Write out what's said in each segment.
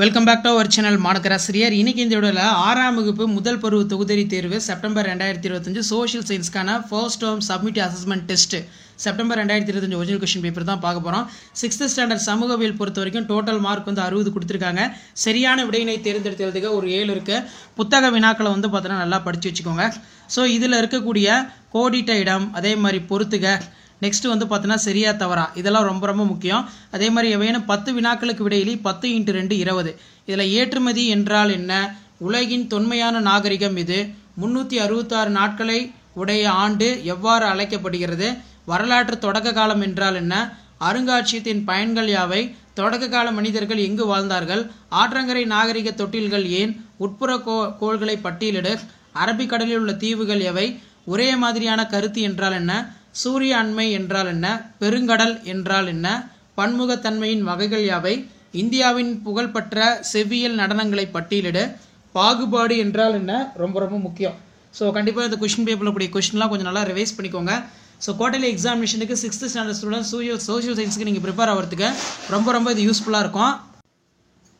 Welcome back to our channel மாணக்கராசிரியர். இன்னைக்கு இந்த வீடியோவில் 6ஆம் வகுப்பு முதல் பருவ தொகுதி தேர்வு செப்டம்பர் 2025 சோஷியல் சயின்ஸ்க்கான first term summative assessment test September 2025 original question paper தான் பார்க்க போகிறோம். 6th ஸ்டாண்டர்ட் சமூகவியல் பொறுத்த வரைக்கும் டோட்டல் மார்க் 60 கொடுத்துருக்காங்க. சரியான விடையினை தேர்ந்தெடுத்து எழுதுக ஒரு 7 இருக்கு. புத்தக வினாக்களை பார்த்தீங்கன்னா நல்லா படித்து வச்சுக்கோங்க. ஸோ இதில் இருக்கக்கூடிய கோடிட்ட இடம், அதே மாதிரி பொறுத்துக, நெக்ஸ்ட் பார்த்தீங்கன்னா சரியா தவறா, இதெல்லாம் ரொம்ப ரொம்ப முக்கியம். அதே மாதிரி எவையேனும் 10 வினாக்களுக்கு விடையிலி 10 × 2 20. இதில் ஏற்றுமதி என்றால் என்ன, உலகின் தொன்மையான நாகரிகம் இது, 366 நாட்களை உடைய ஆண்டு எவ்வாறு அழைக்கப்படுகிறது, வரலாற்று தொடக்க காலம் என்றால் என்ன, அருங்காட்சியகத்தின் பயன்கள் யாவை, தொடக்க கால மனிதர்கள் எங்கு வாழ்ந்தார்கள், ஆற்றங்கரை நாகரிக தொட்டில்கள் ஏன், உட்புற கோள்களை பட்டியலிடு, அரபிக்கடலில் உள்ள தீவுகள் எவை, ஒரே மாதிரியான கருத்து என்றால் என்ன, சூரிய அண்மை என்றால் என்ன, பெருங்கடல் என்றால் என்ன, பன்முகத்தன்மையின் வகைகள் யாவை, இந்தியாவின் புகழ்பெற்ற செவ்வியல் நடனங்களை பட்டியலிடு, பாகுபாடு என்றால் என்ன, ரொம்ப ரொம்ப முக்கியம். ஸோ கண்டிப்பாக இந்த கொஸ்டின் பேப்பரில் கூடிய கொஸ்டின்லாம் கொஞ்சம் நல்லா ரிவைஸ் பண்ணிக்கோங்க. ஸோ குவார்டர்லி எக்ஸாமினேஷனுக்கு 6th ஸ்டாண்டர்ட் ஸ்டூடெண்ட் சோஷியல் சயின்ஸுக்கு நீங்கள் ப்ரிப்பேர் ஆகிறதுக்கு ரொம்ப ரொம்ப இது யூஸ்ஃபுல்லாக இருக்கும்.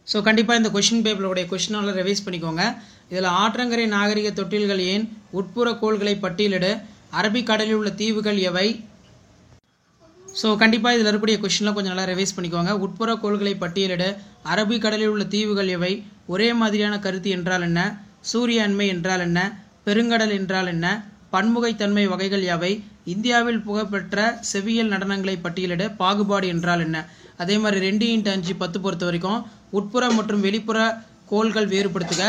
ஸோ கண்டிப்பாக இந்த கொஸ்டின் பேப்பருடைய கொஸ்டினால ரிவைஸ் பண்ணிக்கோங்க. இதில் ஆற்றங்கரை நாகரிக தொட்டில்கள் ஏன், உட்புற கோள்களை பட்டியலிடு, அரபிக்கடலில் உள்ள தீவுகள் எவை. ஸோ கண்டிப்பாக இதில் இருக்கக்கூடிய கொஸ்டின்லாம் கொஞ்சம் நல்லா ரிவைஸ் பண்ணிக்கோங்க. உட்புற கோள்களை பட்டியலிடு, அரபிக்கடலில் உள்ள தீவுகள் எவை, ஒரே மாதிரியான கருத்து என்றால் என்ன, சூரிய அண்மை என்றால் என்ன, பெருங்கடல் என்றால் என்ன, பன்முகைத்தன்மை வகைகள் யாவை, இந்தியாவில் புகழ்பெற்ற செவ்வியல் நடனங்களை பட்டியலிடு, பாகுபாடு என்றால் என்ன. அதே மாதிரி 2 × 5 10 பொறுத்த வரைக்கும் உட்புற மற்றும் வெளிப்புற கோள்கள் வேறுபடுத்துக,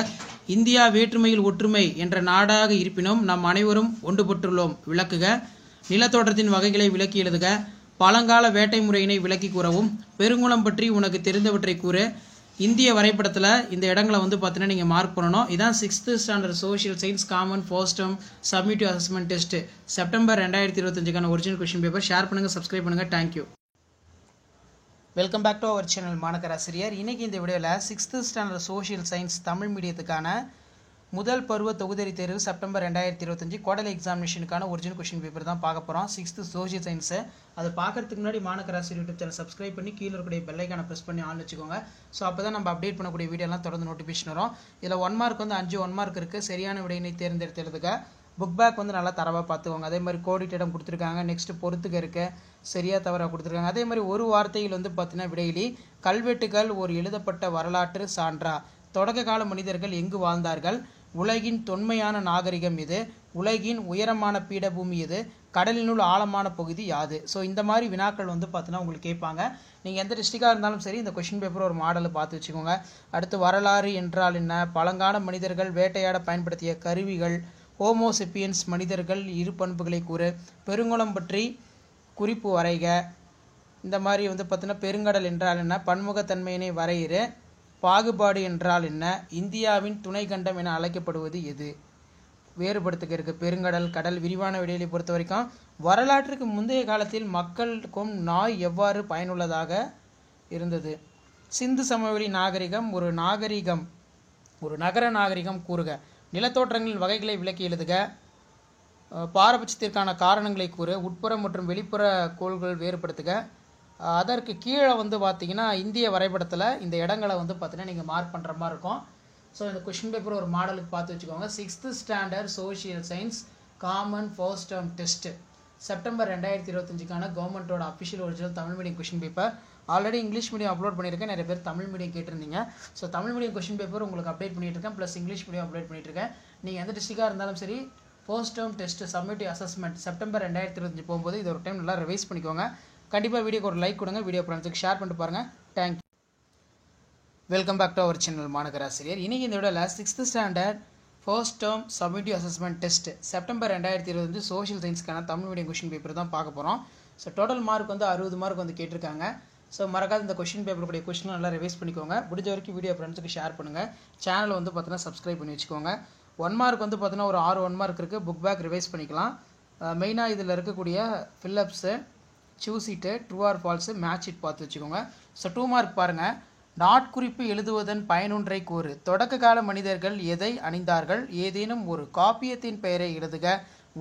இந்தியா வேற்றுமையில் ஒற்றுமை என்ற நாடாக இருப்பினும் நம் அனைவரும் ஒன்றுபட்டுள்ளோம் விளக்குக, நிலத்தோற்றத்தின் வகைகளை விளக்கி எழுதுக, பழங்கால வேட்டை முறையினை விளக்கி கூறவும், பெருங்குளம் பற்றி உனக்கு தெரிந்தவற்றை கூறு. இந்திய வரைபடத்தில் இந்த இடங்களை பார்த்தீங்கன்னா நீங்கள் மார்க் பண்ணணும். இதான் 6th standard social science common first term summative assessment test September 2025க்கான ஒரிஜினல் கொஸ்டின் பேப்பர். ஷேர் பண்ணுங்கள், சப்ஸ்கிரைப் பண்ணுங்கள். Thank you. Welcome back to our channel மாணக்கராசிரியர். இன்னைக்கு இந்த வீடியோவில் 6th standard social science Tamil மீடியத்துக்கான முதல் பருவ தொகுதி தேர்வு செப்டம்பர் 2025 குவார்டர்லி எக்ஸாமினேஷனுக்கான ஒரிஜினல் கொஸ்டின் பேப்பர் தான் பார்க்க போகிறோம். 6th சோஷியல் சயின்ஸை அதை பார்க்கறதுக்கு முன்னாடி மாணக்கராசிரியர் யூடியூப் சேனல் சப்ஸ்கிரைப் பண்ணி கீழே இருக்கக்கூடிய பெல் ஐக்கானை ப்ரெஸ் பண்ணி ஆன் வச்சுக்கோங்க. ஸோ அப்போ தான் நம்ம அப்டேட் பண்ணக்கூடிய வீடியோலாம் தொடர்ந்து நோட்டிஃபிகேஷன் வரும். இதில் 1 மார்க் 5 1 மார்க் இருக்குது. சரியான விடையினை தேர்ந்தெடுத்து எழுதுக. புக் பேக் நல்லா தரவாக பார்த்துக்கோங்க. அதே மாதிரி கோடிட்டிடம் கொடுத்துருக்காங்க. நெக்ஸ்ட் பொறுத்துக்க இருக்குது, சரியா தவறாக கொடுத்துருக்காங்க. அதே மாதிரி ஒரு வார்த்தையில் பார்த்தீங்கன்னா விடையிலி கல்வெட்டுகள் ஒரு எழுதப்பட்ட வரலாற்று சான்றா, தொடக்க கால மனிதர்கள் எங்கு வாழ்ந்தார்கள், உலகின் தொன்மையான நாகரிகம் இது, உலகின் உயரமான பீடபூமி இது, கடலினுள் ஆழமான பகுதி யாது. ஸோ இந்த மாதிரி வினாக்கள் பார்த்தீங்கன்னா உங்களுக்கு கேட்பாங்க. நீங்கள் எந்த டிஸ்ட்ரிக்டாக இருந்தாலும் சரி இந்த கொஸ்டின் பேப்பர் ஒரு மாடலை பார்த்து வச்சுக்கோங்க. அடுத்து வரலாறு என்றால் என்ன, பழங்கால மனிதர்கள் வேட்டையாட பயன்படுத்திய கருவிகள், ஹோமோசெப்பியன்ஸ் மனிதர்கள் இரு பண்புகளை கூறு, பெருங்குளம் பற்றி குறிப்பு வரைக. இந்த மாதிரி பார்த்தீங்கன்னா பெருங்கடல் என்றால் என்ன, பன்முகத்தன்மையினை வரையிறு, பாகுபாடு என்றால் என்ன, இந்தியாவின் துணை கண்டம் என அழைக்கப்படுவது எது, வேறுபடுத்துக்க இருக்குது. பெருங்கடல், கடல். விரிவான விடையை பொறுத்த வரைக்கும் வரலாற்றுக்கு முந்தைய காலத்தில் மக்களுக்கும் நாய் எவ்வாறு பயனுள்ளதாக இருந்தது, சிந்து சமவெளி நாகரிகம் ஒரு நாகரிகம், ஒரு நகர நாகரிகம் கூறுக, நிலத்தோற்றங்களின் வகைகளை விளக்கி எழுதுக, பாரபட்சத்திற்கான காரணங்களை கூறு, உட்புற மற்றும் வெளிப்புற கோள்கள் வேறுபடுத்துக. அதற்கு கீழே பார்த்தீங்கன்னா இந்திய வரைபடத்தில் இந்த இடங்களை பார்த்தீங்கன்னா நீங்கள் மார்க் பண்ணுற மாதிரி இருக்கும். ஸோ இந்த கொஸ்டின் பேப்பர் ஒரு மாடலுக்கு பார்த்து வச்சுக்கோங்க. 6th standard social science common first term test September 2025க்கான கவர்மெண்ட்டோட official original Tamil medium question paper. Already English medium upload பண்ணியிருக்கேன். நிறைய பேர் தமிழ் மீடியம் கேட்டிருந்தீங்க. So Tamil medium question paper உங்களுக்கு அப்டேட் பண்ணிட்டு இருக்கேன். ப்ளஸ் இங்கிலீஷ் மீடியம் அப்டேட் பண்ணிட்டு இருக்கேன். நீங்கள் எந்த டிஸ்ட்ரிக்டாக இருந்தாலும் சரி first term test summative assessment September 2025 போகும்போது இது ஒரு டைம் நல்லா ரிவைஸ் பண்ணிக்கோங்க. கண்டிப்பாக வீடியோக்கு ஒரு லைக் கொடுங்க, வீடியோ ஃப்ரெண்ட்ஸுக்கு ஷேர் பண்ணிட்டு பாருங்கள். Thank you. Welcome back to our channel மாணக்கராசிரியர். இன்றைக்கி இந்த வீடியோவில் 6th standard first term summative assessment test September 2025 social சயின்ஸ்க்கான தமிழ் மீடியம் கொஸ்டின் பேப்பர் தான் பார்க்க போகிறோம். ஸோ டோட்டல் மார்க் 60 மார்க் கேட்டிருக்காங்க. ஸோ மறக்காத இந்த கொஸ்டின் பேப்பருடைய கொஸ்டின் நல்லா ரிவைஸ் பண்ணிக்கோங்க. முடிஞ்ச வரைக்கும் வீடியோ ஃப்ரெண்ட்ஸுக்கு ஷேர் பண்ணுங்கள். சேனல் பார்த்தீங்கன்னா சப்ஸ்கிரைப் பண்ணி வச்சுக்கோங்க. 1 மார்க் பார்த்தீங்கன்னா ஒரு 6 1 மார்க் இருக்குது. புக் பேக் ரிவைஸ் பண்ணிக்கலாம். மெயினாக இதில் இருக்கக்கூடிய ஃபில்லப்ஸு, சூஸ் இட்டு, true R falls, match it பார்த்து வச்சுக்கோங்க. ஸோ 2 மார்க் பாருங்கள். நாட்குறிப்பு எழுதுவதன் பயனொன்றை கூறு, தொடக்க கால மனிதர்கள் எதை அணிந்தார்கள், ஏதேனும் ஒரு காப்பியத்தின் பெயரை எழுதுக,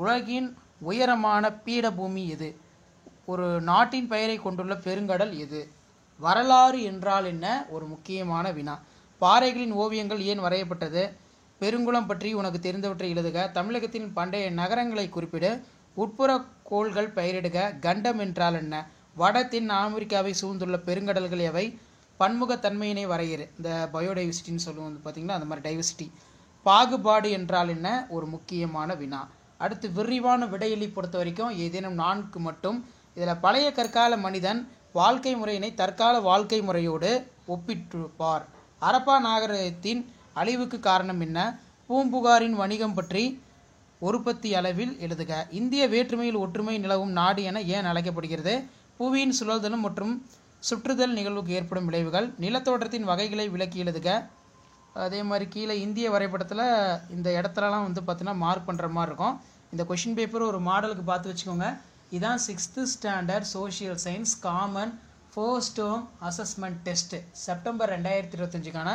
உலகின் உயரமான பீடபூமி எது, ஒரு நாட்டின் பெயரை கொண்டுள்ள பெருங்கடல் எது, வரலாறு என்றால் என்ன ஒரு முக்கியமான வினா. பாறைகளின் ஓவியங்கள் ஏன் வரையப்பட்டது? பெருங்குளம் பற்றி உனக்கு தெரிந்தவற்றை எழுதுக. தமிழகத்தின் பண்டைய நகரங்களை குறிப்பிடு. உட்புற கோள்கள் பெயரிடுக. கண்டம் என்றால் என்ன? வட தென் அமெரிக்காவை சூழ்ந்துள்ள பெருங்கடல்கள் எவை? பன்முகத்தன்மையினை வரையிறு. இந்த பயோடைவர்சிட்டின்னு சொல்லுவோம் பார்த்தீங்களா, அந்த மாதிரி டைவர்சிட்டி. பாகுபாடு என்றால் என்ன? ஒரு முக்கியமான வினா. அடுத்து விரிவான விடையெளி பொறுத்த வரைக்கும் ஏதேனும் 4 மட்டும். இதில் பழைய கற்கால மனிதன் வாழ்க்கை முறையினை தற்கால வாழ்க்கை முறையோடு ஒப்பிட்டுப்பார். ஹரப்பா நாகரிகத்தின் அழிவுக்கு காரணம் என்ன? பூம்புகாரின் வணிகம் பற்றி ஒருபத்தி அளவில் எழுதுக. இந்திய வேற்றுமையில் ஒற்றுமை நிலவும் நாடு என ஏன் அழைக்கப்படுகிறது? புவியின் சுழல்தலும் மற்றும் சுற்றுதல் நிகழ்வுக்கு ஏற்படும் விளைவுகள். நிலத்தோற்றத்தின் வகைகளை விளக்கி எழுதுக. அதே மாதிரி கீழே இந்திய வரைபடத்தில் இந்த இடத்துலலாம் பார்த்தீங்கன்னா மார்க் பண்ணுற மாதிரி இருக்கும். இந்த கொஷின் பேப்பர் ஒரு மாடலுக்கு பார்த்து வச்சுக்கோங்க. இதான் 6th standard social science common first term assessment test September 2025க்கான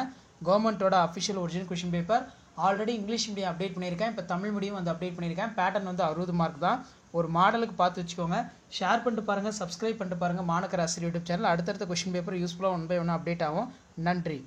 கவர்மெண்ட்டோட official original question paper. Already English medium update பண்ணியிருக்கேன், இப்போ தமிழ் மீடியம் அப்டேட் பண்ணியிருக்கேன். பேட்டர்ன் 60 மார்க் தான். ஒரு மாடலுக்கு பார்த்து வச்சுக்கோங்க. ஷேர் பண்ணிட்டு பாருங்கள், சப்ஸ்கிரைப் பண்ணிட்டு பாருங்கள் மாணக்கர் ஆசிரியர் யூடியூப் சேனல். அடுத்தடுத்த கொஷின் பேப்பர் யூஸ்ஃபுல்லாக 1 by 1 அப்டேட் ஆகும். நன்றி.